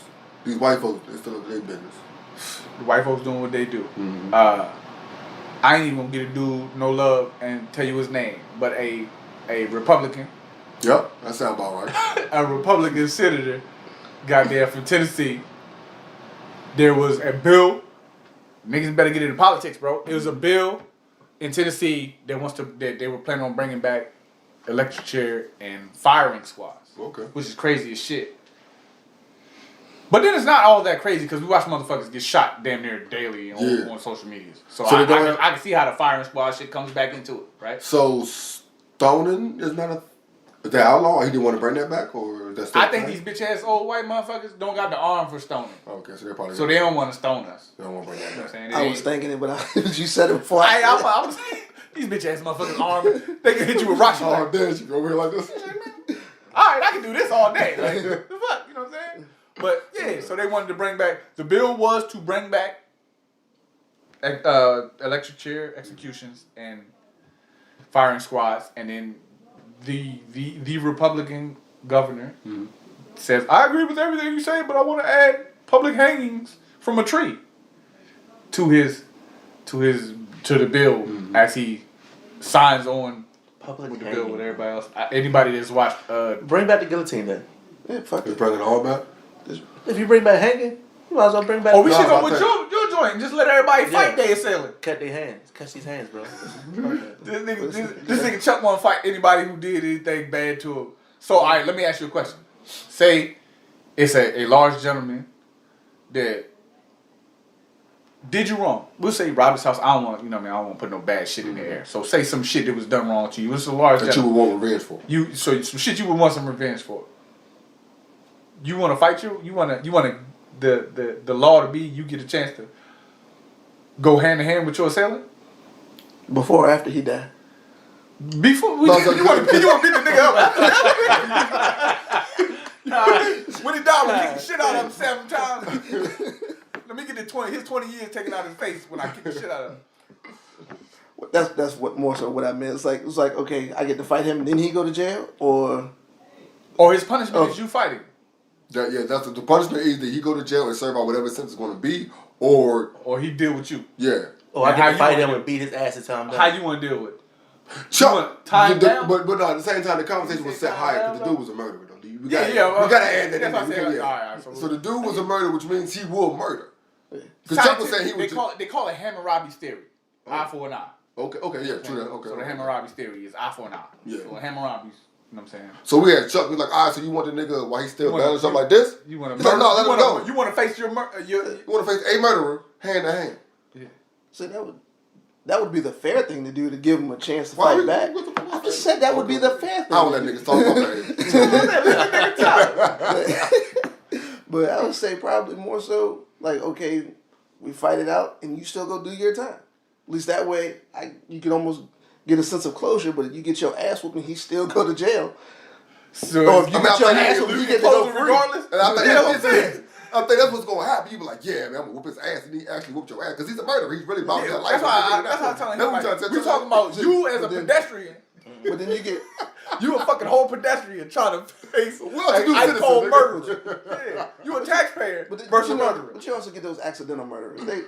these white folks, they still up their business. The white folks doing what they do. Mm-hmm. I ain't even gonna get a dude no love and tell you his name, but a Republican, Yep, that sound about right. a Republican senator, got there from Tennessee. There was a bill. Niggas better get into politics, bro. It was a bill in Tennessee that they were planning on bringing back electric chair and firing squads. Okay. Which is crazy as shit. But then it's not all that crazy because we watch motherfuckers get shot damn near daily on social media. So So I they don't can see how the firing squad shit comes back into it, right? So stoning is not is that outlaw? Or he didn't want to bring that back, or that's still I think fine? these bitch ass old white motherfuckers don't got the arm for stoning. Okay, so they're probably So they don't want to stone us. they don't want to bring that You know what I'm back. saying? I was thinking it, but you said it before. I was these bitch ass motherfuckers arm, they can hit you with rocks. Oh, Like, damn, she go over here like this. alright, I can do this all day. Like, the fuck, you know what I'm saying? But yeah, so they wanted to bring back, the bill was to bring back electric chair executions and firing squads, and then the Republican governor says, I agree with everything you say, but I want to add public hangings from a tree to the bill as he signs on Public with the hanging. bill with everybody else. Anybody that's watched Bring back the guillotine then. Yeah, fuck They it. bring it all back. If you bring back hanging, you might as well bring back. oh, we No, should go about with that. your joint and just let everybody fight Yeah. their assailant. Cut their hands. Catch these hands, bro. This nigga Chuck want to fight anybody who did anything bad to him. So, all right, let me ask you a question. Say it's a large gentleman that did you wrong. We'll say robbed his house. I don't want, I don't want to put no bad shit in the air. So say some shit that was done wrong to you. It's a large That you gentleman. would want revenge for. So some shit you would want some revenge for. You want to fight you want the law to be you get a chance to go hand in hand with your assailant? Before or after he died? Before you want to beat the nigga up. When he died, we kick the shit out of him 7 times. Let me get his 20 years taken out of his face when I kick the shit out of him. That's what more so what I meant. It was like okay, I get to fight him, and then he go to jail, or Or his punishment is you fighting. That's the punishment. Either he go to jail and serve out whatever sentence is going to be, or he deal with you. Yeah. Or I get to fight him and beat his ass and tell him how you want to deal with it? Chuck, tie him down? But no, at the same time, the conversation was set higher because the dude was a murderer. Though. We got to add that in there. So the dude was a murderer, which means he will murder. Because Chuck was saying he was. They call it Hammurabi's theory. Eye for an eye. Okay, yeah, true that. Okay. So the Hammurabi's theory is eye for an eye. Yeah. So Hammurabi's, you know what I'm saying? So we had Chuck. We like, all right, so you want the nigga while he's still down or something like this? You want to no, let him go. You want to face your You want to face a murderer hand to hand. Yeah. So that would be the fair thing to do to give him a chance to fight back. I just said that would be the fair thing. I don't let niggas talk about that. But I would say probably more so like, okay, we fight it out and you still go do your time. At least that way you can almost get a sense of closure, but if you get your ass whooped and he still go to jail. So or if you get your ass whooped, you get to go free. Regardless. And I think that's what's going to happen. You be like, yeah, man, I'm going to whoop his ass. And he actually whooped your ass. Because he's a murderer. He's really about that life. That's how I'm telling him. We're talking about you as a pedestrian. But then you a fucking whole pedestrian trying to face ice cold murderer. Yeah. You a taxpayer versus murderer. But you also get those accidental murderers. They,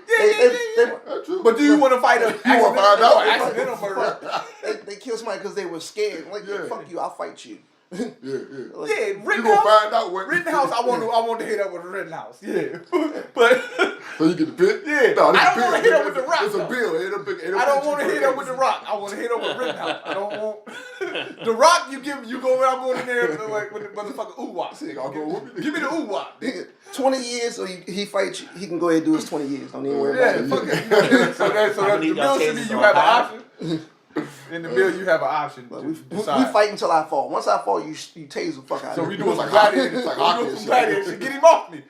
but do you want to fight an accidental murderer? They kill somebody because they were scared. Like, fuck you, I'll fight you. Rittenhouse. Find out what Rittenhouse. I want to hit up with Rittenhouse. Yeah, but so you get the pit. Yeah, no, I don't want to hit up with the Rock. It's a bill. I don't want to hit up with the Rock. I want to hit up with Rittenhouse. I don't want the Rock. You go around going in there like with the motherfucking ooh-wop. Give me the ooh-wop. 20 years, so he fights you. He can go ahead and do his 20 years. Don't even worry about it. Fuck it. So the bill should be you have an option. In the bill, you have an option. We fight until I fall. Once I fall, you tase the fuck out of me. So we doing some gladiator. Shit. Get him off me.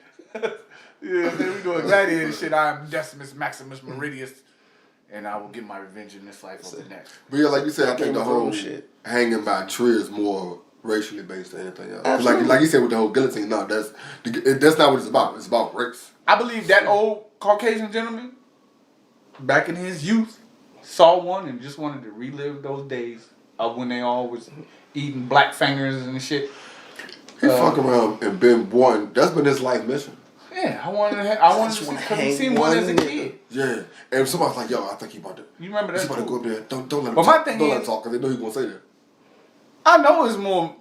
Yeah, man, we doing gladiator shit. I am Decimus Maximus Meridius, and I will get my revenge in this life or the next. But yeah, like you said, I think the whole hanging by a tree is more racially based than anything else. Like you said with the whole guillotine, no, that's not what it's about. It's about race. I believe that old Caucasian gentleman, back in his youth, saw one and just wanted to relive those days of when they all was eating black fingers and shit. He fuck around and been one. That's been his life mission. Yeah, I wanted to see, because he seen one as a kid. Yeah, and somebody's like, yo, I think he about to. You remember that? He's about to go up there. Don't let him but talk. My thing don't let him talk because they know he's gonna say that. I know there's more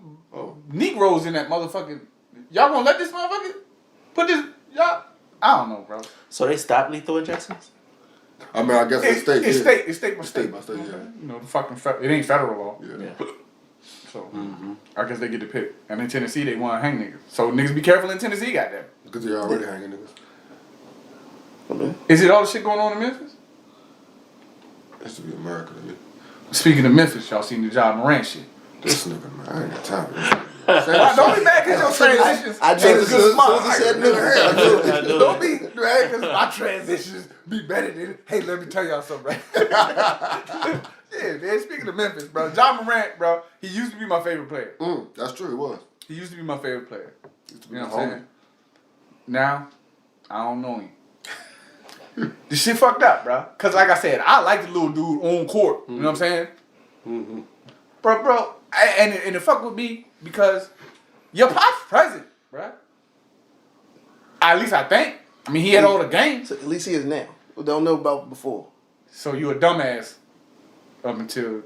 Negroes in that motherfucking. Y'all gonna let this motherfucker put this? Y'all, I don't know, bro. So they stopped lethal injections? I mean, I guess it's state. It's state by state. Yeah. You know, the fucking it ain't federal law. Yeah. So I guess they get to pick. And in Tennessee, they want to hang niggas. So niggas be careful in Tennessee, goddamn. Because they're already hanging niggas. Is it all the shit going on in Memphis? That should be America to me. Speaking of Memphis, y'all seen the Ja Morant shit. This nigga, man, I ain't got time for this. Don't be mad because your transitions. I just said Don't be mad because my transitions be better than. Hey, let me tell y'all something, right? Yeah, man. Speaking of Memphis, bro, Ja Morant, bro, he used to be my favorite player. That's true. He was. He used to be my favorite player. You know what I'm saying? Now, I don't know him. This shit fucked up, bro. Cause like I said, I like the little dude on court. You know what I'm saying? Mm-hmm. Bro, and it fuck with me because your pop's present, bro. At least I think. I mean, he had all the games. So at least he is now. We don't know about before. So you a dumbass up until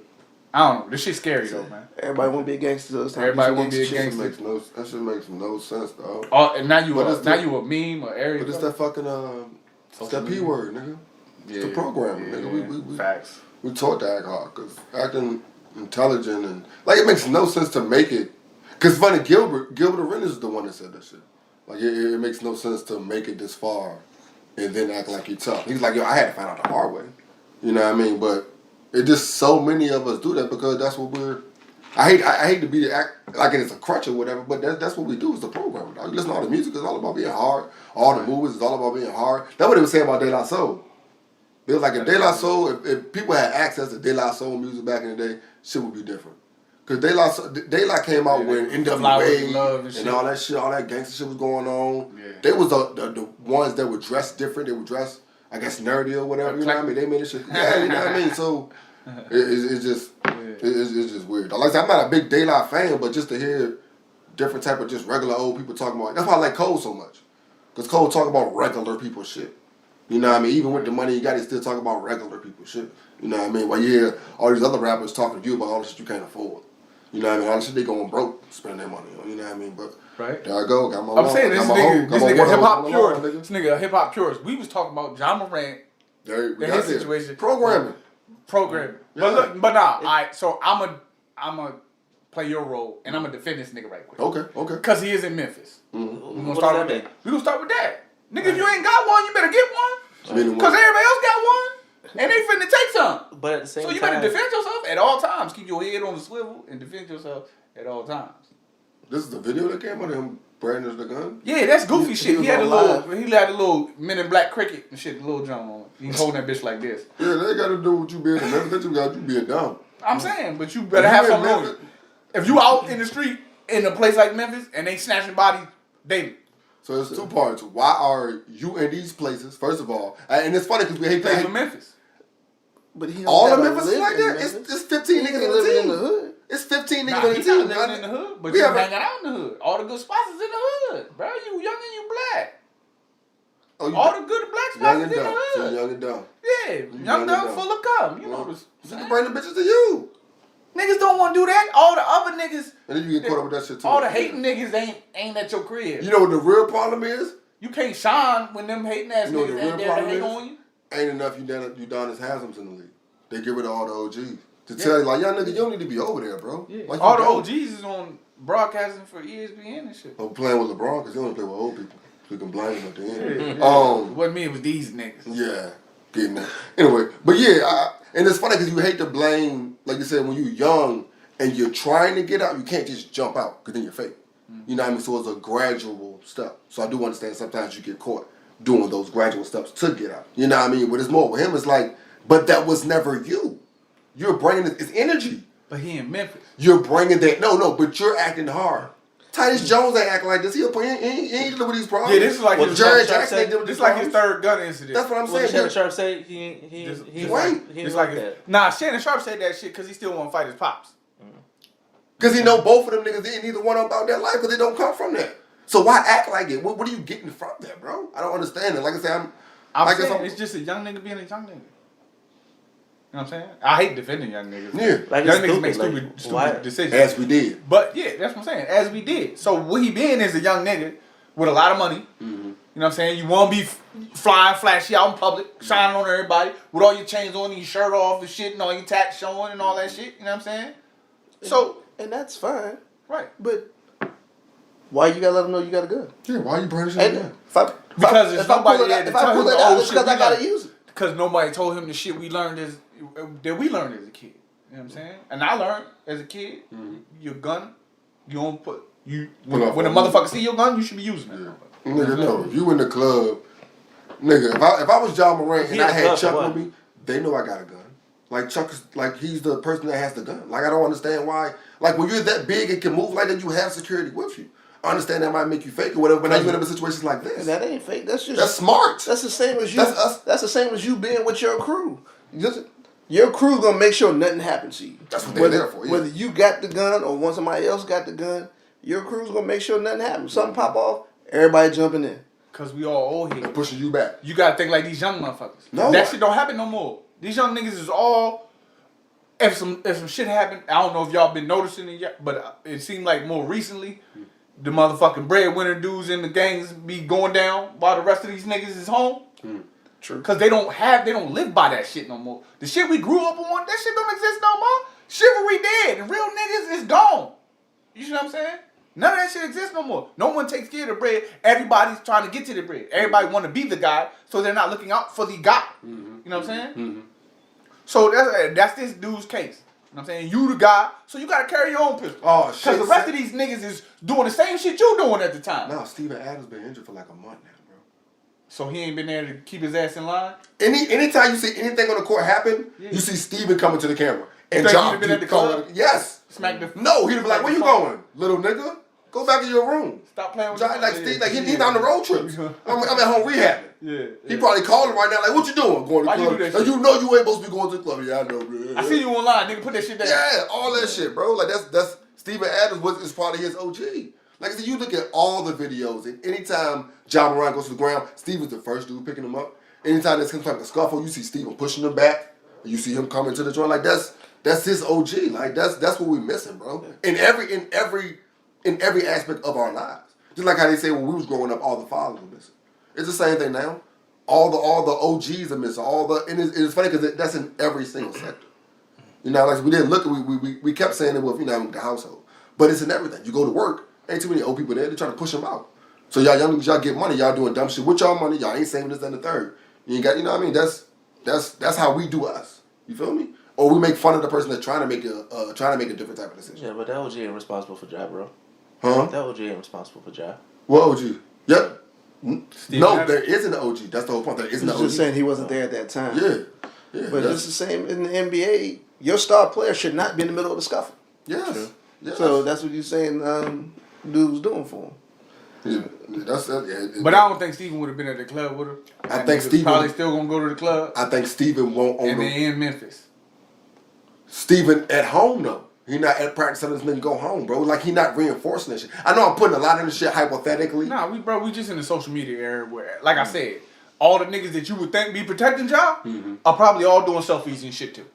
I don't know. This shit's scary though, man. Everybody want to be a gangster. Everybody want to be a gangster. That shit makes no sense, dog. Oh, and now you a meme or area. But it's that fucking it's that P word, nigga. It's the programming, nigga. We facts. We taught to act hard because acting intelligent and like it makes no sense to make it. Cause funny, Gilbert Arenas is the one that said that shit. Like it makes no sense to make it this far and then act like you're tough. He's like, yo, I had to find out the hard way. You know what I mean? But it just so many of us do that because that's what we're. I hate to be the act like it's a crutch or whatever, but that's what we do is the program. You listen to all the music, it's all about being hard. All the movies is all about being hard. That's what they would say about De La Soul. It was like if De La Soul, if people had access to De La Soul music back in the day, shit would be different. Cause De La came out when NWA and all that shit, all that gangster shit was going on. Yeah. They was the ones that were dressed different. They were dressed, I guess, nerdy or whatever. You know what I mean? They made this shit. Yeah, you know what I mean? So it's just weird. Like I said, I'm not a big De La fan, but just to hear different type of just regular old people talking about. That's why I like Cole so much, because Cole talk about regular people shit. You know what I mean? Even with the money you got, he still talking about regular people shit. You know what I mean? While you hear all these other rappers talking to you about all the shit you can't afford. You know what I mean? All the shit they going broke, spending their money on. You know what I mean? But there I go. Got my I'm saying this nigga hip hop purist. nigga. This nigga hip hop purist. We was talking about Ja Morant in his situation. Programming. Yeah. But nah. Alright, so I'ma play your role and I'm gonna defend this nigga right quick. Okay. Cause he is in Memphis. Mm-hmm. We gonna start with that. We gonna start with that. Nigga, if you ain't got one, you better get one. Cause everybody else got one. And they finna take some. But at the same time, so you better defend yourself at all times. Keep your head on the swivel and defend yourself at all times. This is the video that came out of him brandishing the gun? Yeah, that's goofy shit. He had a little Men in Black cricket and shit, the little John on it. He's holding that bitch like this. Yeah, they got to do with you being a member. That you got you being dumb. I'm saying, but you better have something on you. If you out in the street in a place like Memphis and they snatching bodies daily. So there's two parts. Why are you in these places, first of all? And it's funny because we hate playing in Memphis. But he all of Memphis is like that. It's 15 niggas living in the hood. It's 15 niggas on the team. team. Not living in the hood, but you hanging out in the hood. All the good spots is in the hood, bro. You young and you black. All the good black spots is in the hood. So young and dumb. Yeah, young dumb, full of cum. You know this. So you bring the bitches to you. Niggas don't want to do that. All the other niggas. And then you get caught up with that shit too. All the hating niggas ain't at your crib. You know what the real problem is? You can't shine when them hating ass niggas ain't there to hate on you. Ain't enough Udonis Haslam's in the league. They get rid of all the OGs. To tell you, like, young nigga, you don't need to be over there, bro. Yeah. Like, all the OGs is on broadcasting for ESPN and shit. I'm playing with LeBron because he only play with old people. So you can blame him at the end. Yeah. It wasn't me, it was these niggas. Yeah. Getting that. Anyway, but yeah, and it's funny because you hate to blame, like you said, when you're young and you're trying to get out, you can't just jump out because then you're fake. Mm-hmm. You know what I mean? So it's a gradual step. So I do understand sometimes you get caught doing those gradual steps to get out. You know what I mean? But it's more with him, it's like, but that was never you. You're bringing it's energy. But he in Memphis. You're bringing that. No, but you're acting hard. Titus Jones ain't acting like this. He ain't dealing with these problems. Yeah, this is like his Jared Jackson ain't dealing with this these like problems. his third gun incident. That's what I'm saying. What Shannon Sharp say? He ain't like that. Nah, Shannon Sharp said that shit because he still want to fight his pops. Because he know both of them niggas ain't neither one about their life because they don't come from that. So why act like it? What are you getting from that, bro? I don't understand it. Like I said, I'm saying it's just a young nigga being a young nigga. You know what I'm saying? I hate defending young niggas. Yeah. Like young niggas make stupid decisions. As we did. But yeah, that's what I'm saying. As we did. So what he been is a young nigga with a lot of money. Mm-hmm. You know what I'm saying? You want to be flying flashy out in public, shining on everybody, with all your chains on and your shirt off and shit and all your tats showing and all that shit. You know what I'm saying? And that's fine. Right. But why you gotta let them know you got a gun? Yeah, why you brandishing a gun? Because there's nobody there to tell him it's because I gotta use it. Because nobody told him the shit we learned as a kid. You know what I'm saying? And I learned as a kid, your gun, you don't put when a motherfucker see your gun, you should be using it. Yeah. Nigga, no. If you in the club, nigga, if I was Ja Morant and I had Chuck with me, they know I got a gun. Like Chuck is like he's the person that has the gun. Like I don't understand why. Like when you're that big and can move like that, you have security with you. I understand that might make you fake or whatever, but now you end up in situations like this. And that ain't fake. That's smart. That's the same as you. That's us. That's the same as you being with your crew. Your crew gonna make sure nothing happens to you. That's what they're there for. Yeah. Whether you got the gun or when somebody else got the gun, your crew's gonna make sure nothing happens. Something pop off, everybody jumping in. Cause we all old here. And pushing you back. You gotta think like these young motherfuckers. No. That shit don't happen no more. These young niggas is all. If some shit happened, I don't know if y'all been noticing it yet, but it seemed like more recently, the motherfucking breadwinner dudes in the gangs be going down while the rest of these niggas is home. True. Cause they don't live by that shit no more. The shit we grew up on, that shit don't exist no more. Chivalry dead, and real niggas is gone. You see what I'm saying? None of that shit exists no more. No one takes care of the bread. Everybody's trying to get to the bread. Everybody want to be the guy, so they're not looking out for the guy. You know what I'm saying? Mm-hmm. So that's this dude's case. You know what I'm saying? You the guy, so you gotta carry your own pistol. Oh shit. Cause the rest of these niggas is doing the same shit you doing at the time. No, Steven Adams been injured for like a month now, bro. So he ain't been there to keep his ass in line? Anytime you see anything on the court happen, you see Steven coming to the camera. And John been at the club? Yes. Smack the No, he'd be like, where you going? Little nigga? Go back in your room. Stop playing with John, like Steve, like he's on the road trips. I'm at home rehabbing. Yeah. He probably calling right now, like, what you doing? Going to Why the you club. do that Like, shit? you know you ain't supposed to be going to the club. Yeah, I know, bro. I see you online, nigga. Put that shit down. Yeah, all that shit, bro. Like that's Steven Adams is probably his OG. Like I said, you look at all the videos, and anytime Ja Morant goes to the ground, Steven's the first dude picking him up. Anytime there's some type of scuffle, you see Steven pushing him back. You see him coming to the joint. Like that's his OG. Like that's what we're missing, bro. In every aspect of our lives. Just like how they say when we was growing up, all the fathers were missing. It's the same thing now. All the OGs are missing. And it's funny because that's in every single sector. You know, like we didn't look. We kept saying it with the household, but it's in everything. You go to work, ain't too many old people there. They're trying to push them out. So y'all young niggas, y'all get money. Y'all doing dumb shit with y'all money. Y'all ain't saving this and the third. You ain't got. You know what I mean? That's how we do us. You feel me? Or we make fun of the person that's trying to make a different type of decision. Yeah, but that OG ain't responsible for Ja, bro. Huh? That OG ain't responsible for Ja. What OG? Yep. Steve No, Nash? there isn't an OG. That's the whole point. There isn't an He's OG. just saying he wasn't there at that time. Yeah. But it's the same in the NBA. Your star player should not be in the middle of the scuffle. Yes. Yes. So that's what you're saying dude was doing for him. Yeah, that's it. But I don't think Steven would have been at the club with her. I And think he was Steven- probably still gonna go to the club. I think Steven won't own And them. they in Memphis. Steven at home though. He not at practice telling this nigga go home, bro. Like he not reinforcing that shit. I know I'm putting a lot of this shit hypothetically. Nah, we just in the social media era where, like I said, all the niggas that you would think be protecting Ja are probably all doing selfies and shit too.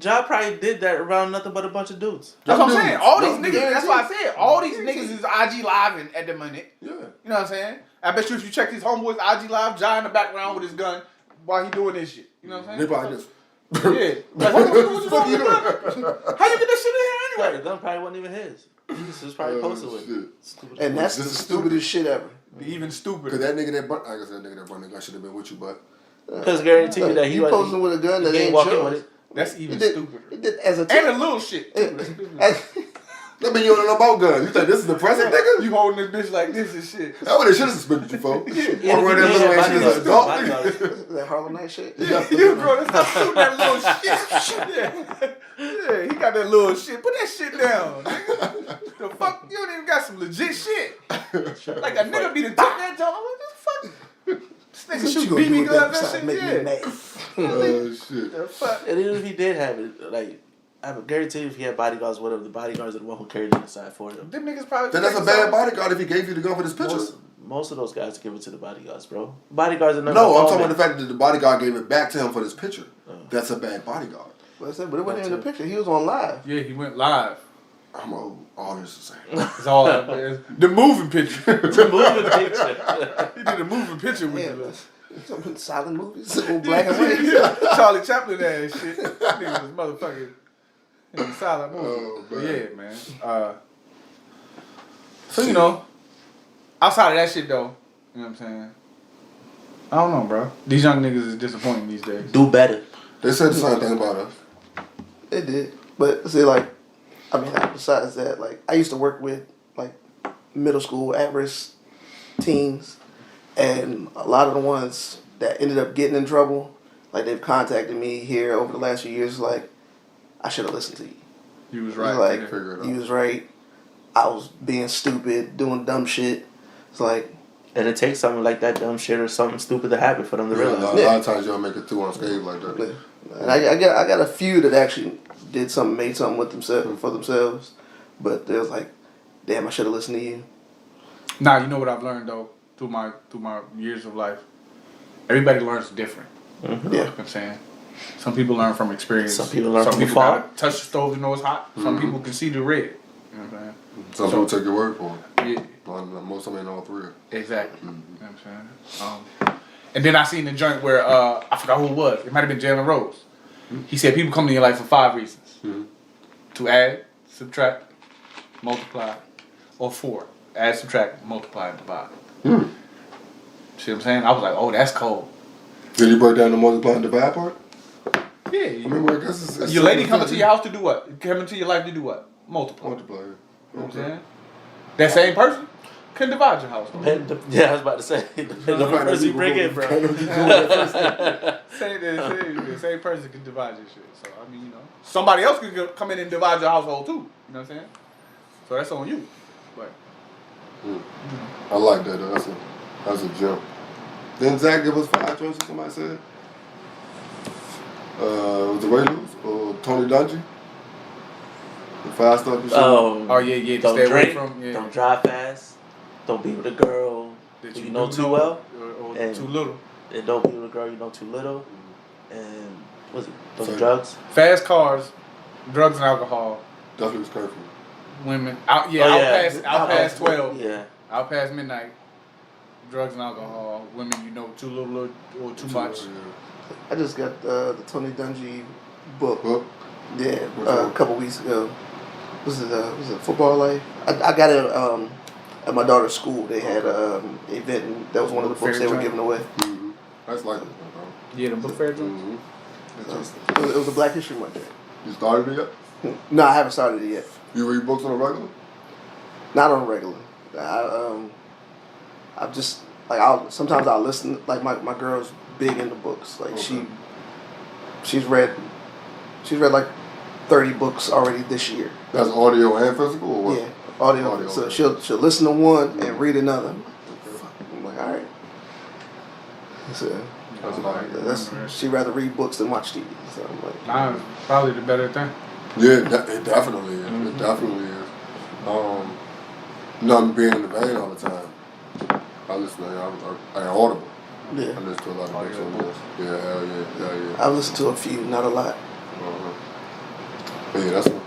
Ja probably did that around nothing but a bunch of dudes. That's what I'm saying. All these Young niggas, dudes. that's why I said, all these niggas is IG live at the minute. Yeah. You know what I'm saying? I bet you if you check his homeboys IG live, Ja in the background with his gun while he doing this shit. You know what I'm They saying? probably just. Yeah. Like, what you doing with the gun? How you get that shit in here The anyway? gun probably wasn't even his. He was probably posted with it. Stupid. And that's the This is stupidest shit ever. Even Cause stupider. that nigga that brought, I guess that nigga that brought the gun should have been with you, but Because guarantee you that he You wasn't posing with a gun that he ain't walking yours. with it. That's He even did, stupider. he did as a And the little shit. too. That's stupid. that mean you don't know about guns. You think this is the present nigga? You holding this bitch like this and shit. That's what they should have suspended you for. Yeah, Or run that he little had ass shit as an bodyguards. adult. Bodyguards. that Harlem Night shit. You bro, stop shooting that little shit. Yeah, he got that little shit. Put that shit down. Nigga. The fuck? You don't even got some legit shit. Like a nigga be the top that joint. What the fuck? This nigga What you shoot gonna do BB with that guns, that besides shit, make me yeah. mad? Oh shit. The fuck? And even if he did have it, like, I would guarantee you if he had bodyguards, whatever, the bodyguards are the one who carried it inside for him. Them niggas probably. Then that's a bad bodyguard if he gave you the gun for this picture. Most of those guys give it to the bodyguards, bro. Bodyguards are never No, I'm involved talking in- about the fact that the bodyguard gave it back to him for this picture. That's a bad bodyguard. But it wasn't in the picture. He was on live. Yeah, he went live. I'm old. All this the same. It's all the moving picture. The moving picture. He did a moving picture with Yeah, you. some silent movies, some black and white. Charlie Chaplin ass shit. Nigga was motherfucking in a silent movie. Oh, But man. yeah, man. So you know, outside of that shit though, you know what I'm saying? I don't know, bro. These young niggas is disappointing these days. Do better. They said the same thing about us. It did. But see, like, I mean, besides that, like, I used to work with, like, middle school at-risk teens, and a lot of the ones that ended up getting in trouble, like, they've contacted me here over the last few years, like, I should have listened to you. You was right. Like, yeah. Figure it out. you was right. I was being stupid, doing dumb shit. It's like, And it takes something like that dumb shit or something stupid to happen for them to Yeah, a realize. lot of times you don't make it through unscathed like that. and I got a few that actually did something, made something with themselves for themselves, but they was like, damn, I should have listened to you. Nah, you know what I've learned though through my years of life. Everybody learns different. Yeah. You know what I'm saying? Some people learn from experience. Some people learn from afar. gotta touch the stove to know it's hot. Some people can see the red. You know what I'm saying? Some people take your word for it. Yeah, Most of them ain't all three. exactly. You know what I'm saying? And then I seen the joint where I forgot who it was. It might have been Jalen Rose. He said people come to your life for 5 reasons: to add, subtract, multiply, or 4: add, subtract, multiply, and divide. See what I'm saying? I was like, oh, that's cold. Did you break down the multiply and divide part? Yeah. Remember, I guess it's Your lady coming to your house to do what? Coming to your life to do what? Multiply. Multiply. You know what I'm saying? That same person can divide your house. Yeah, I was about to say. Depends on the person you bring in, bro. The same person can divide your shit. So, I mean, you know. Somebody else can come in and divide your household too. You know what I'm saying? So that's on you. But I like that though. That's a gem. Didn't Zach give us 5 choices? Somebody said. Was the Ray Lewis or Tony Dungy? The fast stuff and shit. Oh yeah. To Don't stay away drink. from. Yeah. Don't drive fast. Don't be with a girl That who you know too well, or and too little. And don't be with a girl you know too little. And what's it? Those Same. drugs. Fast cars, drugs and alcohol. That's what it's curfew. Women. Out Oh, past 12. Yeah. Out past midnight. Drugs and alcohol. Women you know too little or too much. I just got the Tony Dungy book. Book? Yeah, Which a one? couple weeks ago. Was it Football Life? I got it at my daughter's school. They had an event, and that was one of the books they were giving away. Mm-hmm. That's like it, bro. Yeah, the book fair joints. Mm-hmm. It was a Black History Month. You started it yet? No, I haven't started it yet. You read books on a regular? Not on a regular. I've just sometimes I'll listen. Like my girl's big into books. Like Okay. she's read like 30 books already this year. That's audio and physical or what? Yeah, audio. So okay. she'll listen to one and read another. I'm like, all right. So she'd rather read books than watch TV. So I'm like, Nah, probably the better thing. Yeah, it definitely is. Mm-hmm. It definitely is. Not being in the van all the time. I listen to I Audible. yeah. I listen to a lot of books on this. Yeah, hell yeah. I've listened to a few, not a lot. But yeah, that's them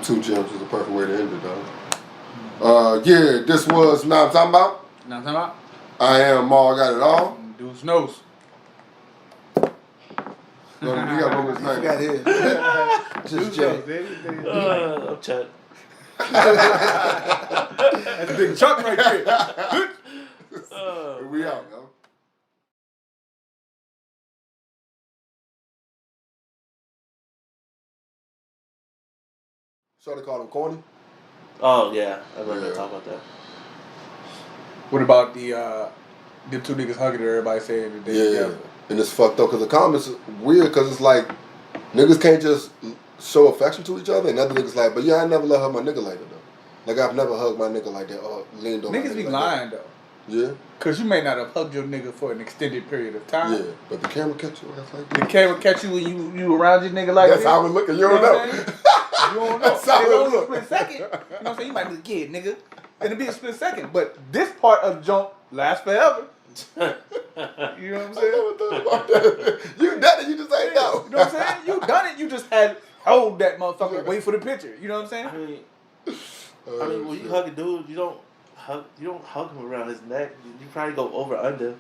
2 gems is the perfect way to end it, though. Yeah, this was Nahm talking about. Now time out. I am Maul got it all. Dude's nose. No, we got one I got his it. Just Jay. I'm Chad. That's a big chunk right there. name. We out, yo. Shorty called him corny. Oh yeah, I remember Yeah. talking about that. What about the 2 niggas hugging and everybody saying that they Yeah, together? and it's fucked up because the comments are weird because it's like niggas can't just show affection to each other, and other niggas like, but yeah, I never let hug my nigga like that though. Like I've never hugged my nigga like that or leaned on my Niggas nigga be like lying that. though. Yeah, Cause you may not have hugged your nigga for an extended period of time. yeah, but the camera catch your ass like The that. camera catch you when you around your nigga like That's this. how we looking. You don't You know know. what I'm saying? You don't know. That's how It's it only a look. split second. You know what I'm saying? You might be like, yeah, nigga. And it'll be a split second. But this part of the jump lasts forever. You know what I'm I saying? never thought about that. You done it. You just ain't know. You know what I'm saying? You done it. You just had hold that motherfucker. Wait for the picture. You know what I'm saying? I mean, when you hug a dude, you don't hug him around his neck. You probably go over under,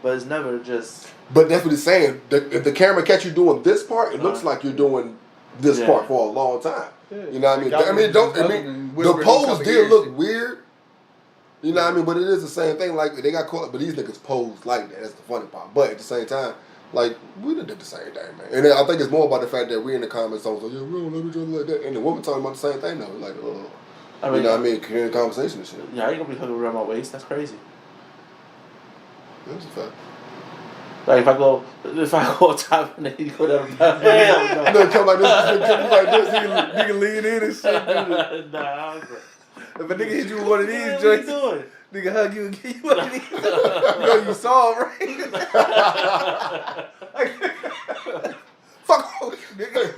but it's never just. But that's what he's saying. If the camera catch you doing this part, it looks like you're doing this Yeah. part for a long time. Yeah. You know what I mean? Y'all I mean, just the hugging and whispering pose each other did ears look shit. weird. You know what I mean? But it is the same thing. Like they got caught, but these niggas posed like that. That's the funny part. But at the same time, like we done did the same thing, man. And then I think it's more about the fact that we in the comments, so yeah, we don't love each other like that. And the woman talking about the same thing though. Like, I mean, you know what I mean? Carrying conversation and shit. Yeah, I ain't gonna be hugging around my waist. That's crazy. That's a fact. Like if I go on top and then you go down. Hell no. No, come like this, come like this. Nigga lean in and shit. Nah, If a nigga hit you with one of these what you joints, doing? nigga hug you and give you one of these. You know you saw him, right? Fuck off, nigga.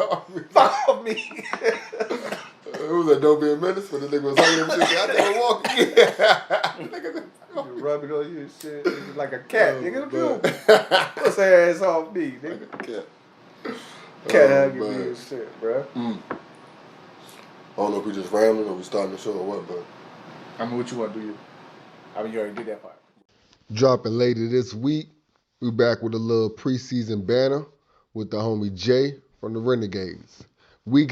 Fuck off me. It was a don't be a menace, but the nigga was hugging him and shit. I never walk again. Nigga, You rubbing on you and shit nigga, like a cat, nigga. man. Puss ass off me, nigga. Cat hugging me and shit, bro. I don't know if we just rambling or we starting the show or what, but I mean, what you want to do? I mean, you already did that part. Dropping later this week, we back with a little preseason banner with the homie Jay from the Renegades. He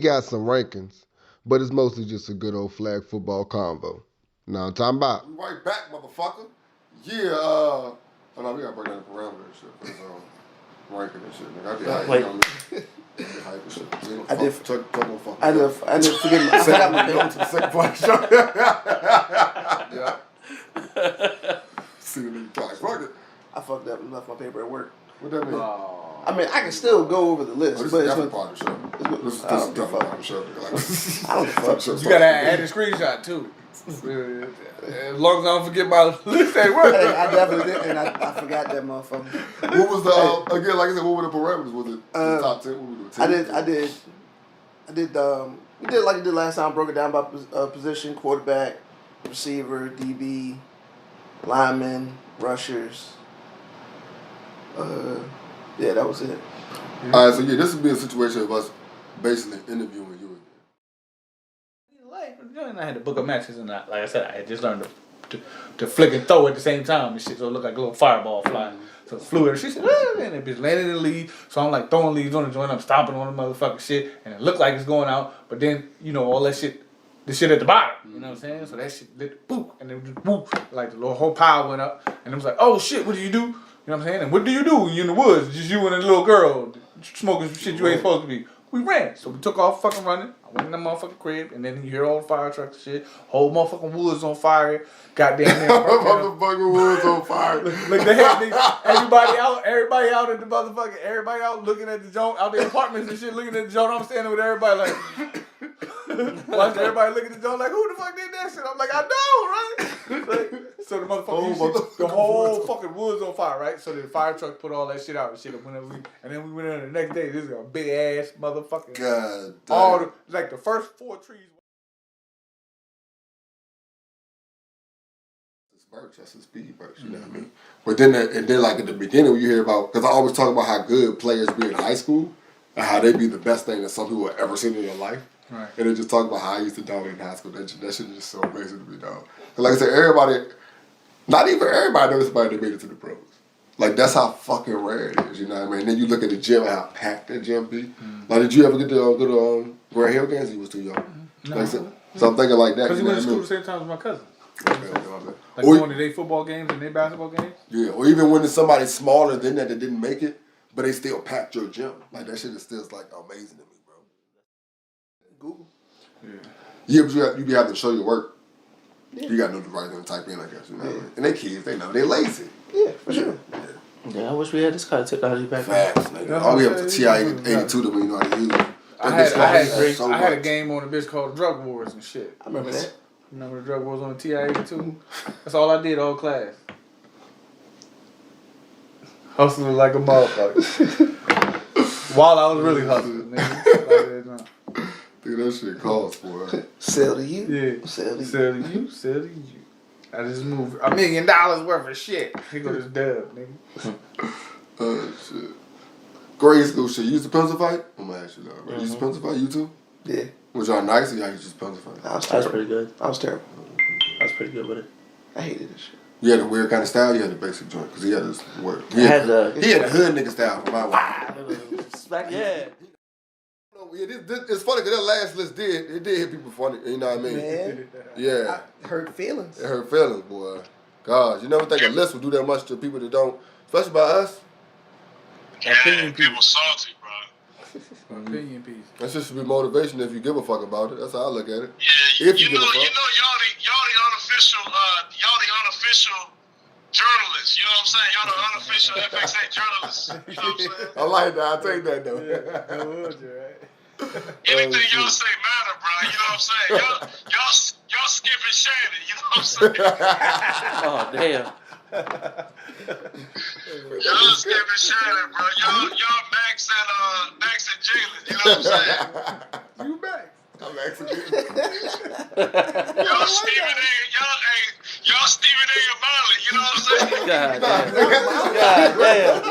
got some rankings, but it's mostly just a good old flag football convo. Now I'm talking about. we right back, motherfucker. Yeah, oh no, we gotta break down the parameters and shit for this ranking and shit. Nigga, I get hype, Wait. you know what I mean? I get hype and shit. You know, I did- talk no fucking I didn't forget I forgot my Go to the second part of the show. Yeah. See the nigga talk. Fuck it. I fucked up and left my paper at work. What that mean? I mean, I can still go over the list, Oh, this but is it's definitely gonna, part of the show. This is I don't definitely give a part of the show. Nigga. I don't give a fuck. You gotta add a screenshot too. As long as I don't forget my list at work. Hey, I definitely did, and I forgot that motherfucker. What was the again? Like I said, what were the parameters? Was it the top 10? What were the 10? I did I did. We did like we did last time. Broke it down by position: quarterback, receiver, DB, lineman, rushers. Yeah, that was it. All right, so yeah, this would be a situation of us basically interviewing you. Like, I had to book up matches and like I said, I had just learned to flick and throw at the same time and shit, so it looked like a little fireball flying. So it flew at her. She said, and it bitch landed in the lead. So I'm like throwing leads on the joint. I'm stomping on the motherfucking shit, and it looked like it's going out. But then all that shit, the shit at the bottom. You know what I'm saying? So that shit lit boop, and then just boop, like the whole pile went up, and it was like, oh shit, what do you do? You know what I'm saying? And what do you do when you're in the woods? Just you and a little girl smoking some shit you ain't supposed to be. We ran. So we took off fucking running. I went in the motherfucking crib, and then you hear all the fire trucks and shit. Whole motherfucking woods on fire. Goddamn there. Motherfucking woods on fire. Like they had everybody out at the motherfucking, everybody out looking at the joint, out the apartments and shit, looking at the joint. I'm standing with everybody like, watching everybody look at the joint like, who the fuck did that shit? I'm like, I know, right? Like, so the motherfucking the whole fucking woods on fire, right? So the fire truck put all that shit out and shit. And then we went in the next day. This is a big ass motherfucking. God damn. All the first 4 trees. Birch, that's a speed birch, you know what I mean? But then, like at the beginning, when you hear about, because I always talk about how good players be in high school and how they be the best thing that some people have ever seen in their life. Right. And they just talk about how I used to dominate in high school. That shit is just so amazing to me, dog. And like I said, everybody, not even everybody knows somebody that made it to the pros. Like, that's how fucking rare it is, you know what I mean? And then you look at the gym and how packed that gym be. Like, did you ever get to go to Grand Hill games? You was too young. No. Like, so I'm thinking like that. Because he you know went to what I school the same time as my cousin. mean? Like going to their football games and their basketball games? Yeah, or even when it's somebody smaller than that didn't make it, but they still packed your gym. Like, that shit is still like amazing to me, bro. Google. Yeah, but you be having to show your work. Yeah. You got to know the right thing to type in, I guess. You know what I mean? And they kids, they know. They lazy. Yeah, for sure. Yeah, I wish we had this kind of technology back then. Fast, nigga. All we have to TI-82 that we know how to use. I had a game on a bitch called Drug Wars and shit. I remember that. Remember the Drug Wars on the TI-82? That's all I did all class. Hustling like a motherfucker. While I was really hustling, nigga. Dude, that shit calls for it. Sell to you. Yeah. Sell to you. Sell to you. Sell to you. I just moved $1 million worth of shit. Here go this dub, nigga. Oh, shit. Grade school shit. You used to pencil fight? I'm gonna ask you that, bro. You used to pencil fight? You too? Yeah. Was y'all nice or y'all used to just pencil fight? I was pretty good. I was terrible. I was pretty good with it. I hated this shit. You had a weird kind of style. You had the basic joint because he had this word. He had the hood nigga style for my way. Smack your head. Yeah, it's funny because that last list did hit people funny. You know what I mean? Man. Yeah. I hurt feelings. It hurt feelings, boy. God, you never think a list would do that much to people that don't, especially by us. Yeah, people salty, bro. Opinion piece. That shit should be motivation if you give a fuck about it. That's how I look at it. Yeah, if you give a fuck. y'all the unofficial journalists. You know what I'm saying? Y'all the unofficial FXA journalists. You know what I'm saying? I like that. I'll take that though. Yeah, would you, right? Anything y'all say matter, bro. You know what I'm saying? Y'all skipping Shannon. You know what I'm saying? Oh damn. Y'all skipping Shannon, bro. Y'all Max and Jalen. You know what I'm saying? You Max. I'm actually Y'all Stephen A. and Miley. You know what I'm saying? God damn. God damn.